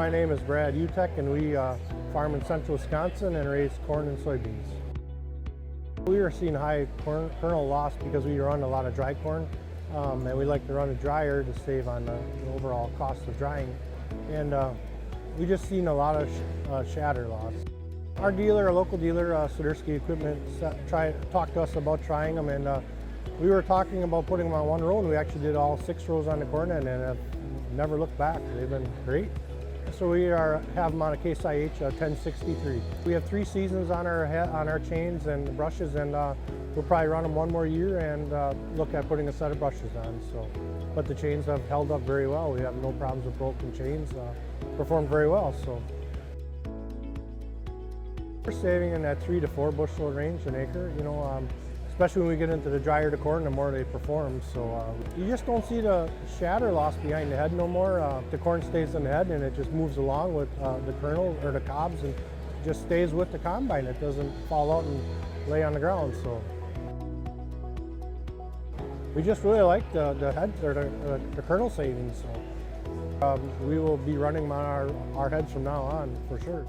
My name is Brad Utecht, and we farm in central Wisconsin and raise corn and soybeans. We are seeing high kernel loss because we run a lot of dry corn, and we like to run it drier to save on the overall cost of drying. And we just seen a lot of shatter loss. Our dealer, a local dealer, Swiderski Equipment, talked to us about trying them, and we were talking about putting them on one row, and we actually did all 6 rows on the corn end and have never looked back. They've been great. So we have them on a Case IH 1063. We have 3 seasons on our chains and brushes, and we'll probably run them one more year and look at putting a set of brushes on. But the chains have held up very well. We have no problems with broken chains. Performed very well. So we're saving in that 3 to 4 bushel range an acre. Especially when we get into the drier the corn, the more they perform. So you just don't see the shatter loss behind the head no more. The corn stays in the head and it just moves along with the kernel or the cobs and just stays with the combine. It doesn't fall out and lay on the ground. So we just really like the head or the kernel savings. So we will be running on our heads from now on for sure.